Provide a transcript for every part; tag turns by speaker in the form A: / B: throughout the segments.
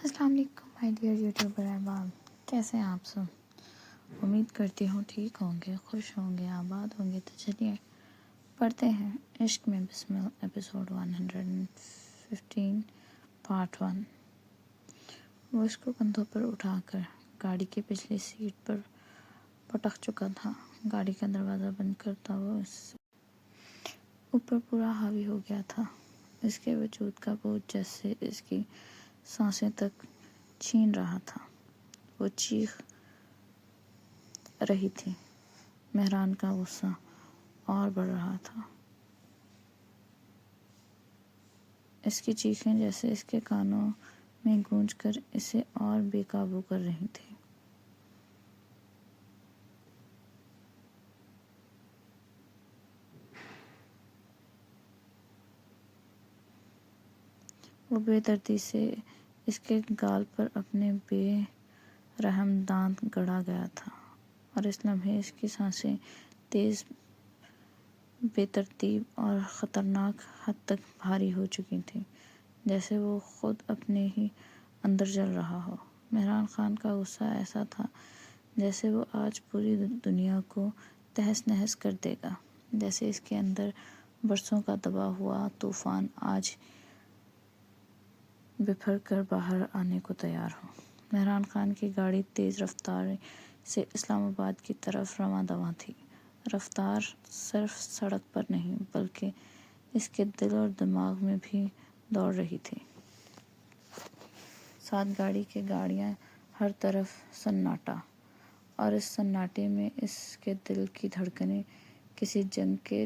A: السلام علیکم my dear YouTuber احباب، کیسے ہیں آپ سب؟ امید کرتی ہوں ٹھیک ہوں گے، خوش ہوں گے، آباد ہوں گے۔ تو چلیے پڑھتے ہیں عشق میں بسمل ایپیسوڈ 115 پارٹ 1۔ وہ اس کو کندھوں پر اٹھا کر گاڑی کی پچھلی سیٹ پر پٹک چکا تھا۔ گاڑی کا دروازہ بند کرتا وہ اس سے اوپر پورا حاوی ہو گیا تھا۔ اس کے وجود کا بوجھ جیسے اس کی سانسیں تک چھین رہا تھا۔ وہ چیخ رہی تھی۔ مہران کا غصہ اور بڑھ رہا تھا۔ اس کی چیخیں جیسے اس کے کانوں میں گونج کر اسے اور بے قابو کر رہی تھیں۔ وہ بے دردی سے اس کے گال پر اپنے بے رحم دانت گڑا گیا تھا، اور اس لمحے اس کی سانسیں تیز، بے ترتیب اور خطرناک حد تک بھاری ہو چکی تھیں، جیسے وہ خود اپنے ہی اندر جل رہا ہو۔ مہران خان کا غصہ ایسا تھا جیسے وہ آج پوری دنیا کو تہس نہس کر دے گا، جیسے اس کے اندر برسوں کا دبا ہوا طوفان آج بپھر کر باہر آنے کو تیار ہو۔ مہران خان کی گاڑی تیز رفتار سے اسلام آباد کی طرف رواں دواں تھی۔ رفتار صرف سڑک پر نہیں بلکہ اس کے دل اور دماغ میں بھی دوڑ رہی تھی۔ ساتھ گاڑی کے گاڑیاں، ہر طرف سناٹا، اور اس سناٹے میں اس کے دل کی دھڑکنیں کسی جنگ کے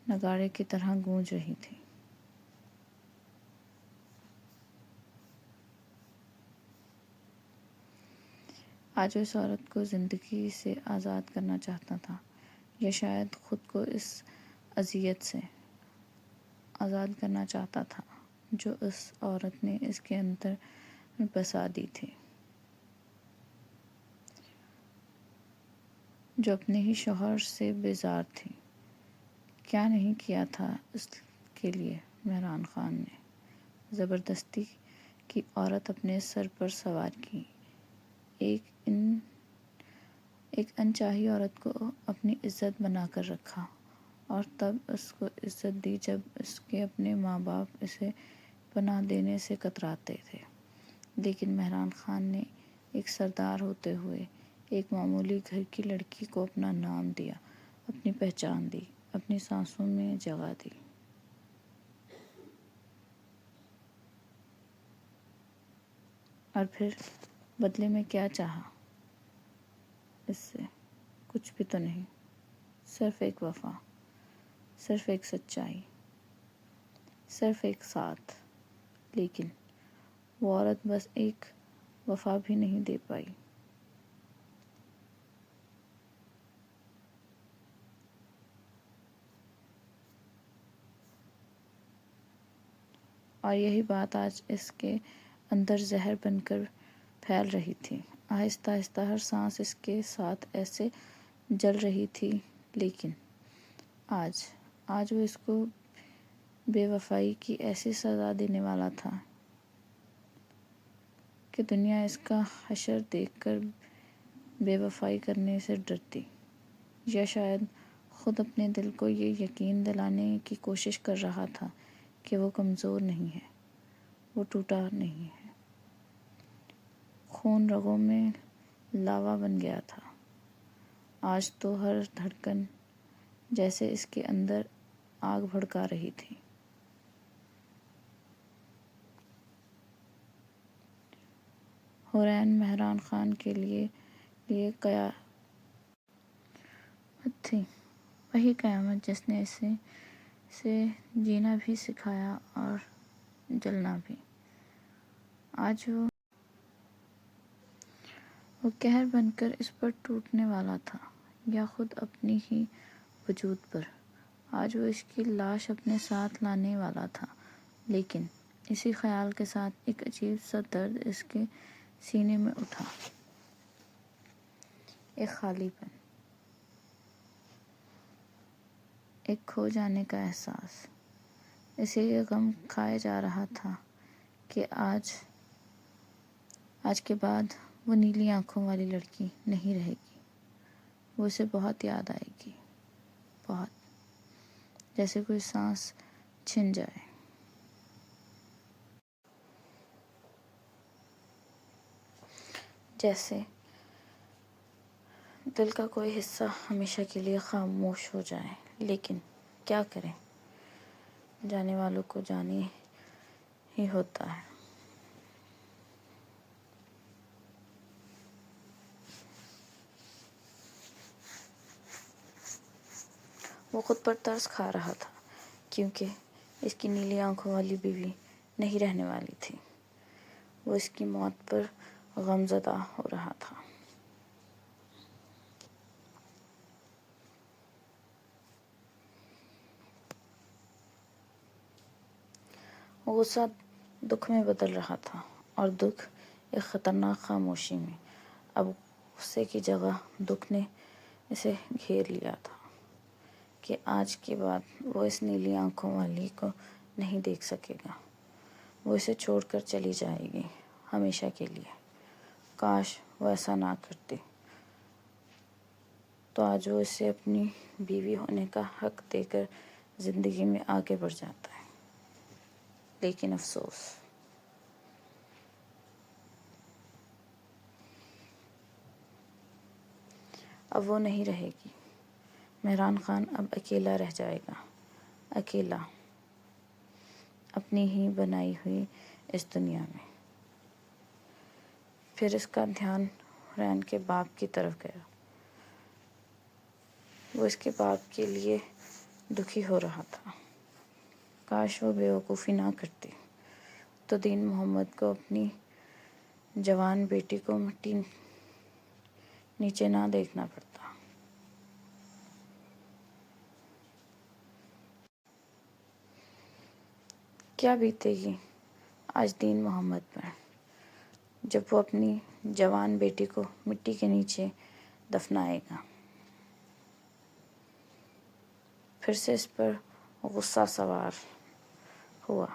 A: نغارے کی طرح گونج رہی تھیں۔ آج وہ اس عورت کو زندگی سے آزاد کرنا چاہتا تھا، یا شاید خود کو اس اذیت سے آزاد کرنا چاہتا تھا جو اس عورت نے اس کے اندر بسا دی تھی، جو اپنے ہی شوہر سے بیزار تھی۔ کیا نہیں کیا تھا اس کے لیے مہران خان نے۔ زبردستی کی عورت اپنے سر پر سوار کی، ایک انچاہی عورت کو اپنی عزت بنا کر رکھا، اور تب اس کو عزت دی جب اس کے اپنے ماں باپ اسے پناہ دینے سے کتراتے تھے۔ لیکن مہران خان نے ایک سردار ہوتے ہوئے ایک معمولی گھر کی لڑکی کو اپنا نام دیا، اپنی پہچان دی، اپنی سانسوں میں جگہ دی۔ اور پھر بدلے میں کیا چاہا اس سے؟ کچھ بھی تو نہیں، صرف ایک وفا، صرف ایک سچائی، صرف ایک ساتھ۔ لیکن وہ عورت بس ایک وفا بھی نہیں دے پائی۔ اور یہی بات آج اس کے اندر زہر بن کر پھیل رہی تھی۔ آہستہ آہستہ ہر سانس اس کے ساتھ ایسے جل رہی تھی۔ لیکن آج وہ اس کو بے وفائی کی ایسی سزا دینے والا تھا کہ دنیا اس کا حشر دیکھ کر بے وفائی کرنے سے ڈرتی، یا شاید خود اپنے دل کو یہ یقین دلانے کی کوشش کر رہا تھا کہ وہ کمزور نہیں ہے، وہ ٹوٹا نہیں ہے۔ خون رگوں میں لاوا بن گیا تھا آج تو، ہر دھڑکن جیسے اس کے اندر آگ بھڑکا رہی تھی۔ حورین مہران خان کے لیے قیامت تھی، وہی قیامت جس نے اسے جینا بھی سکھایا اور جلنا بھی۔ آج وہ قہر بن کر اس پر ٹوٹنے والا تھا، یا خود اپنی ہی وجود پر۔ آج وہ اس کی لاش اپنے ساتھ لانے والا تھا، لیکن اسی خیال کے ساتھ ایک عجیب سا درد اس کے سینے میں اٹھا، ایک خالی پن، ایک کھو جانے کا احساس۔ اسے یہ غم کھائے جا رہا تھا کہ آج کے بعد وہ نیلی آنکھوں والی لڑکی نہیں رہے گی. وہ اسے بہت یاد آئے گی، بہت، جیسے کوئی سانس چھن جائے. جیسے دل کا کوئی حصہ ہمیشہ کے لیے خاموش ہو جائے. لیکن کیا کریں، جانے والوں کو جانے ہی ہوتا ہے. وہ خود پر ترس کھا رہا تھا کیونکہ اس کی نیلی آنکھوں والی بیوی نہیں رہنے والی تھی. وہ اس کی موت پر غمزدہ ہو رہا تھا. غصہ دکھ میں بدل رہا تھا اور دکھ ایک خطرناک خاموشی میں. اب غصے کی جگہ دکھ نے اسے گھیر لیا تھا کہ آج کے بعد وہ اس نیلی آنکھوں والی کو نہیں دیکھ سکے گا. وہ اسے چھوڑ کر چلی جائے گی ہمیشہ کے لیے. کاش وہ ایسا نہ کرتی تو آج وہ اسے اپنی بیوی ہونے کا حق دے کر زندگی میں آگے بڑھ جاتا ہے. لیکن افسوس، اب وہ نہیں رہے گی. مہران خان اب اکیلا رہ جائے گا، اکیلا اپنی ہی بنائی ہوئی اس دنیا میں. پھر اس کا دھیان حورین کے باپ کی طرف گیا. وہ اس کے باپ کے لیے دکھی ہو رہا تھا. کاش وہ بیوقوفی نہ کرتی تو دین محمد کو اپنی جوان بیٹی کو مٹی نیچے نہ دیکھنا پڑتا. کیا بیتے گی آج دین محمد پر جب وہ اپنی جوان بیٹی کو مٹی کے نیچے دفنائے گا. پھر سے اس پر غصہ سوار ہوا.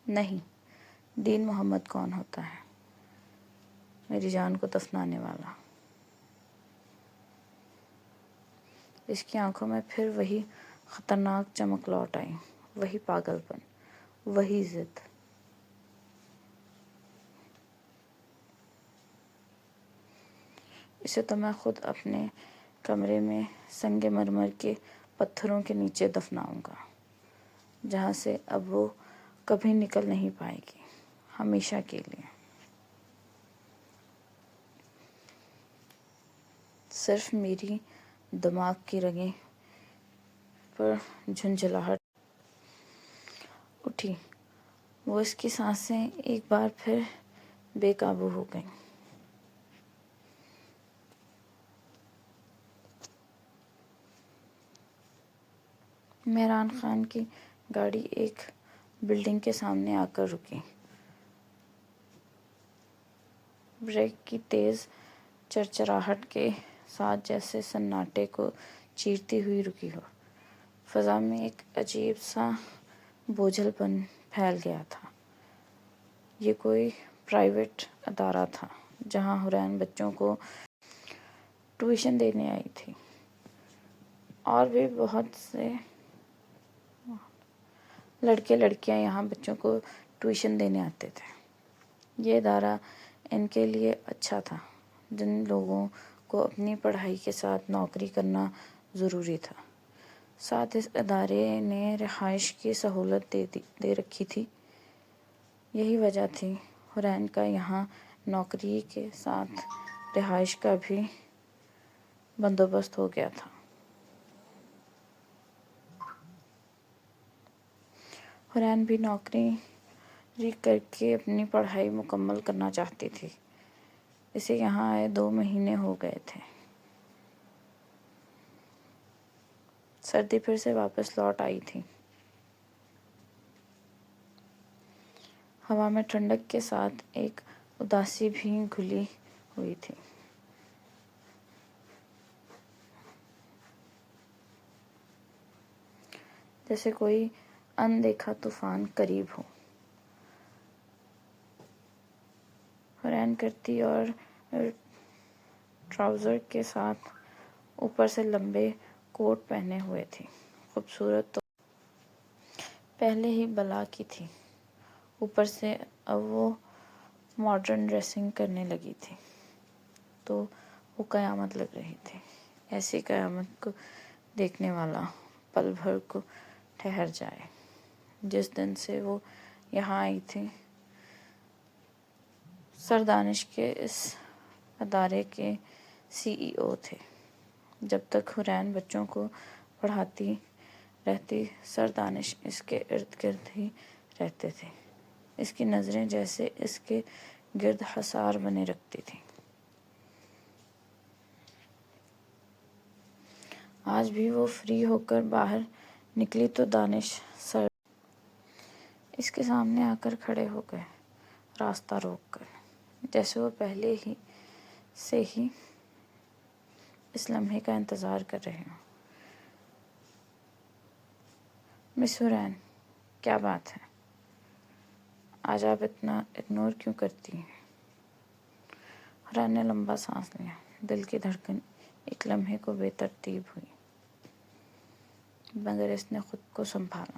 A: نہیں، دین محمد کون ہوتا ہے میری جان کو دفنانے والا؟ اس کی آنکھوں میں پھر وہی خطرناک چمک لوٹ آئی، وہی پاگل پن، وہی ضد. اسے تو میں خود اپنے کمرے میں سنگ مرمر کے پتھروں کے نیچے دفناؤں گا جہاں سے اب وہ کبھی نکل نہیں پائے گی، ہمیشہ کے لیے. صرف میری دماغ کی رگیں پر جھنجھلاہٹ اٹھی. وہ اس کی سانسیں ایک بار پھر بے قابو ہو گئیں. مہران خان کی گاڑی ایک بلڈنگ کے سامنے آ کر رکی. بریک کی تیز چرچراہٹ کے ساتھ جیسے سناٹے کو چیرتی ہوئی رکی ہو. فضا میں ایک عجیب سا بوجھل پن پھیل گیا تھا. یہ کوئی پرائیویٹ ادارہ تھا جہاں حورین بچوں کو ٹیوشن دینے آئی تھی. اور بھی بہت سے لڑکے لڑکیاں یہاں بچوں کو ٹیوشن دینے آتے تھے. یہ ادارہ ان کے لیے اچھا تھا جن لوگوں کو اپنی پڑھائی کے ساتھ نوکری کرنا ضروری تھا. ساتھ اس ادارے نے رہائش کی سہولت دے رکھی تھی. یہی وجہ تھی حورین کا یہاں نوکری کے ساتھ رہائش کا بھی بندوبست ہو گیا تھا. حورین بھی نوکری کر کے اپنی پڑھائی مکمل کرنا چاہتی تھی. اسے یہاں آئے 2 مہینے ہو گئے تھے. سردی پھر سے واپس لوٹ آئی تھی. ہوا میں ٹھنڈک کے ساتھ ایک اداسی بھی گھلی ہوئی تھی. جیسے کوئی اندیکھا طوفان قریب ہو. حرین کرتی اور ٹراؤزر کے ساتھ اوپر سے لمبے کوٹ پہنے ہوئے تھی۔ خوبصورت تو پہلے ہی بلا کی تھی، اوپر سے اب وہ ماڈرن ڈریسنگ کرنے لگی تھی تو وہ قیامت لگ رہی تھی۔ ایسی قیامت کو دیکھنے والا پل بھر کو ٹھہر جائے۔ جس دن سے وہ یہاں آئی تھی، سر دانش کے اس ادارے کے CEO تھے۔ جب تک حرین بچوں کو پڑھاتی رہتی، سر دانش اس کے ارد گرد ہی رہتے تھے۔ اس کی نظریں جیسے اس کے گرد حصار بنے رکھتی تھیں۔ آج بھی وہ فری ہو کر باہر نکلی تو دانش سر اس کے سامنے آ کر کھڑے ہو گئے، راستہ روک کر، جیسے وہ پہلے ہی سے ہی اس لمحے کا انتظار کر رہے ہوں۔ مس حرین، کیا بات ہے؟ آج آپ اتنا اگنور کیوں کرتی ہیں؟ حرین نے لمبا سانس لیا۔ دل کی دھڑکن ایک لمحے کو بے ترتیب ہوئی، مگر اس نے خود کو سنبھالا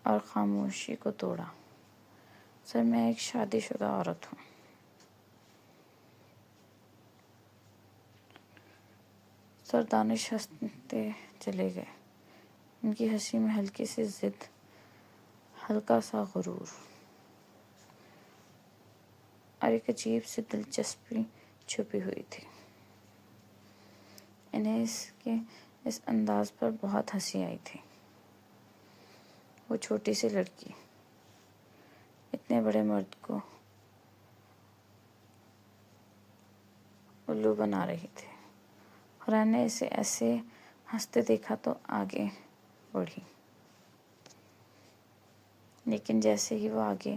A: اور خاموشی کو توڑا۔ سر، میں ایک شادی شدہ عورت ہوں۔ سر دانش ہنستے چلے گئے۔ ان کی ہنسی میں ہلکی سی ضد، ہلکا سا غرور اور ایک عجیب سی دلچسپی چھپی ہوئی تھی۔ انہیں اس کے اس انداز پر بہت ہنسی آئی تھی۔ وہ چھوٹی سی لڑکی اتنے بڑے مرد کو الو بنا رہی تھی۔ حرین نے اسے ایسے ہنستے دیکھا تو آگے بڑھی، لیکن جیسے ہی وہ آگے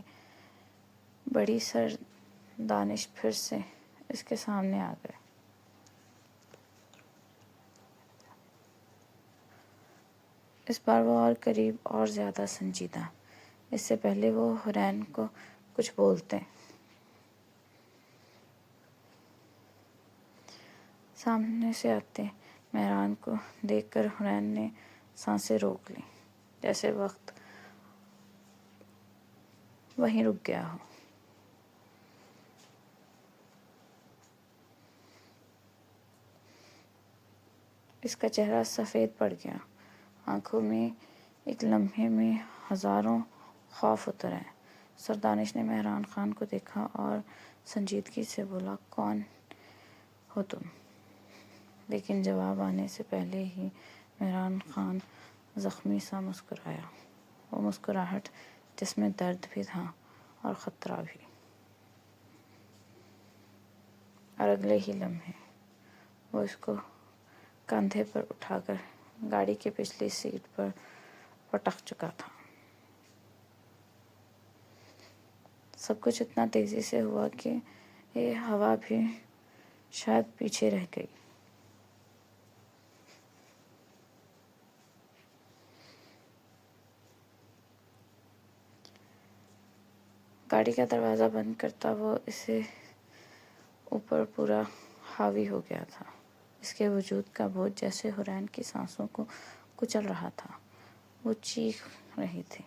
A: بڑھی، سر دانش پھر سے اس کے سامنے آ گئے۔ اس بار وہ اور قریب اور زیادہ سنجیدہ۔ اس سے پہلے وہ حرین کو کچھ بولتے سامنے سے آتے مہران کو دیکھ کر حرین نے سانسیں روک لیں، جیسے وقت وہیں رک گیا ہو۔ اس کا چہرہ سفید پڑ گیا، آنکھوں میں ایک لمحے میں ہزاروں خوف اتر آئے۔ سر دانش نے مہران خان کو دیکھا اور سنجیدگی سے بولا، کون ہو تم؟ لیکن جواب آنے سے پہلے ہی مہران خان زخمی سا مسکرایا، وہ مسکراہٹ جس میں درد بھی تھا اور خطرہ بھی۔ اور اگلے ہی لمحے وہ اس کو کندھے پر اٹھا کر گاڑی کی پچھلی سیٹ پر پٹک چکا تھا۔ سب کچھ اتنا تیزی سے ہوا کہ یہ ہوا بھی شاید پیچھے رہ گئی۔ گاڑی کا دروازہ بند کرتا وہ اسے اوپر پورا حاوی ہو گیا تھا۔ اس کے وجود کا بوجھ جیسے حرین کی سانسوں کو کچل رہا تھا۔ وہ چیخ رہی تھی۔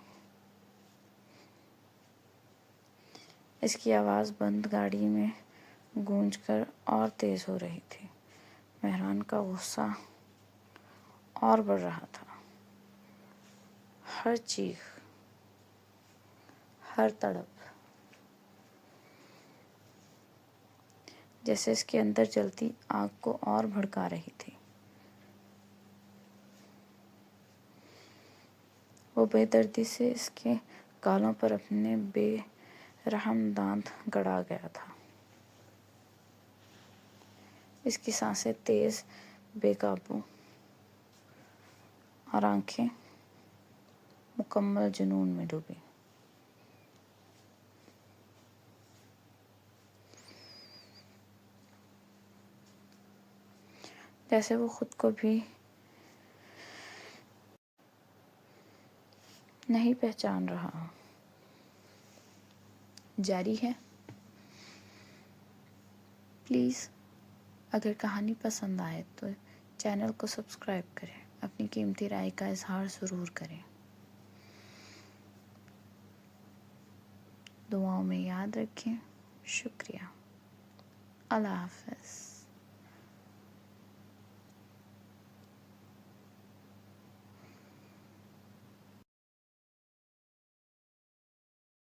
A: اس کی آواز بند گاڑی میں گونج کر اور تیز ہو رہی تھی۔ مہران کا غصہ اور بڑھ رہا تھا۔ ہر چیخ، ہر تڑپ جیسے اس کے اندر جلتی آگ کو اور بھڑکا رہی تھی۔ وہ بے دردی سے اس کے گالوں پر اپنے بے رحم دانت گڑا گیا تھا۔ اس کی سانسیں تیز، بے قابو اور آنکھیں مکمل جنون میں ڈوبی۔ جیسے وہ خود کو بھی نہیں پہچان رہا ہو۔ جاری ہے. پلیز اگر کہانی پسند آئے تو چینل کو سبسکرائب کریں، اپنی قیمتی رائے کا اظہار ضرور کریں. دعاؤں میں یاد رکھیں. شکریہ. اللہ حافظ.